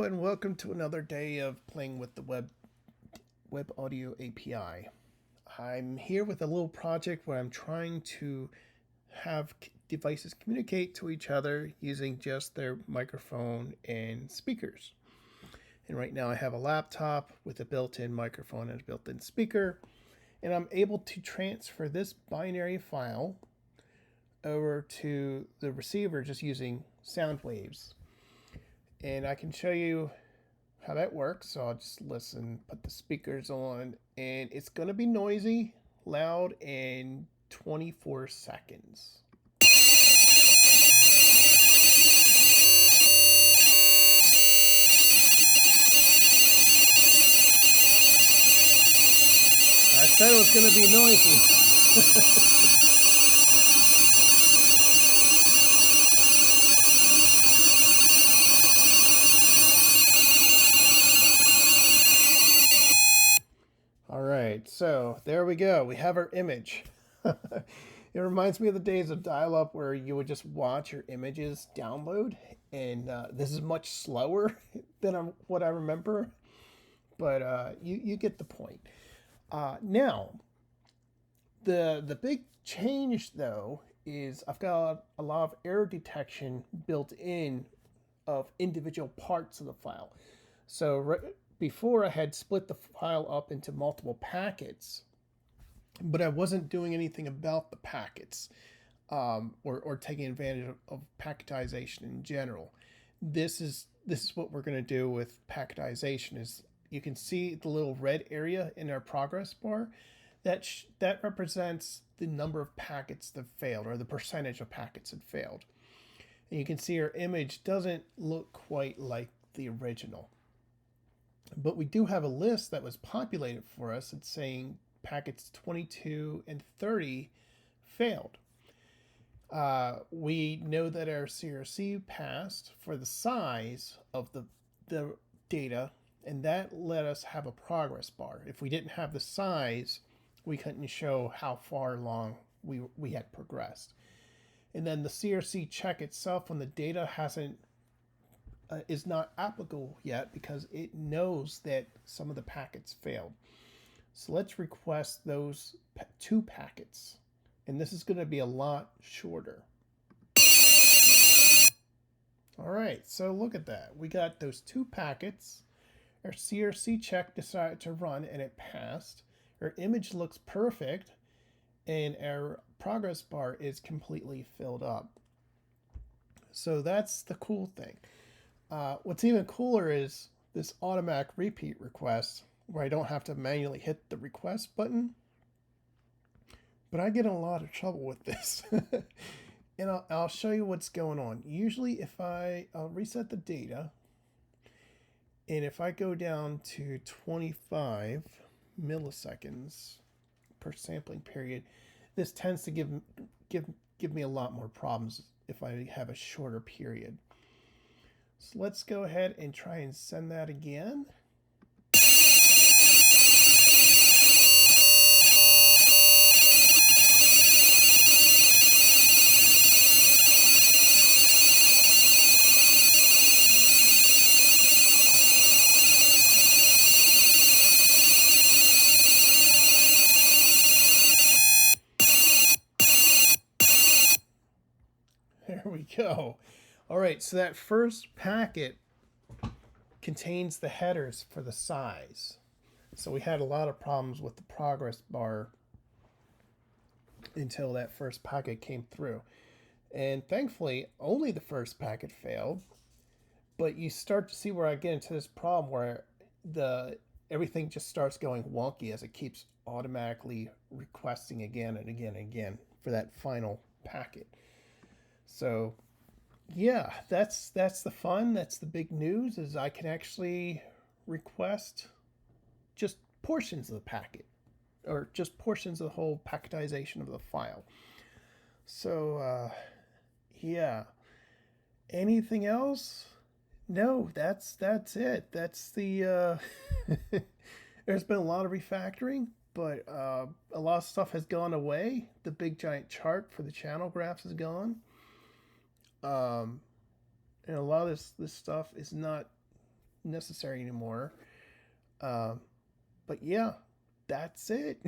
and welcome to another day of playing with the web audio API. I'm here with a little project where I'm trying to have devices communicate to each other using just their microphone and speakers. And right now I have a laptop with a built-in microphone and a built-in speaker, and I'm able to transfer this binary file over to the receiver just using sound waves. And I can show you how that works. So I'll just listen, put the speakers on, and it's going to be noisy, loud, and 24 seconds. I said it was going to be noisy. All right, so there we go. We have our image. It reminds me of the days of dial-up where you would just watch your images download, and this is much slower than what I remember, but you get the point. Now, the big change though is I've got a lot of error detection built in of individual parts of the file. So before I had split the file up into multiple packets, but I wasn't doing anything about the packets or taking advantage of packetization in general. This is what we're going to do with packetization. Is you can see the little red area in our progress bar that represents the number of packets that failed or the percentage of packets that failed. And you can see our image doesn't look quite like the original. But we do have a list that was populated for us. It's saying packets 22 and 30 failed. We know that our CRC passed for the size of the data, and that let us have a progress bar. If we didn't have the size, we couldn't show how far along we had progressed. And then the CRC check itself, when the data hasn't is not applicable yet because it knows that some of the packets failed. So let's request those two packets. And this is going to be a lot shorter. All right, so look at that. We got those two packets. Our CRC check decided to run and it passed. Our image looks perfect and our progress bar is completely filled up. So that's the cool thing. What's even cooler is this automatic repeat request where I don't have to manually hit the request button. But I get in a lot of trouble with this. And I'll show you what's going on. Usually if I'll reset the data, and if I go down to 25 milliseconds per sampling period, this tends to give me a lot more problems if I have a shorter period. So let's go ahead and try and send that again. There we go. All right, so that first packet contains the headers for the size. So we had a lot of problems with the progress bar until that first packet came through. And thankfully, only the first packet failed. But you start to see where I get into this problem where everything just starts going wonky as it keeps automatically requesting again and again and again for that final packet. So yeah, that's the fun. That's the big news is I can actually request just portions of the packet or just portions of the whole packetization of the file. So yeah. Anything else? No, that's it. That's the there's been a lot of refactoring, but a lot of stuff has gone away. The big giant chart for the channel graphs is gone. And a lot of this stuff is not necessary anymore. Um, but yeah, that's it.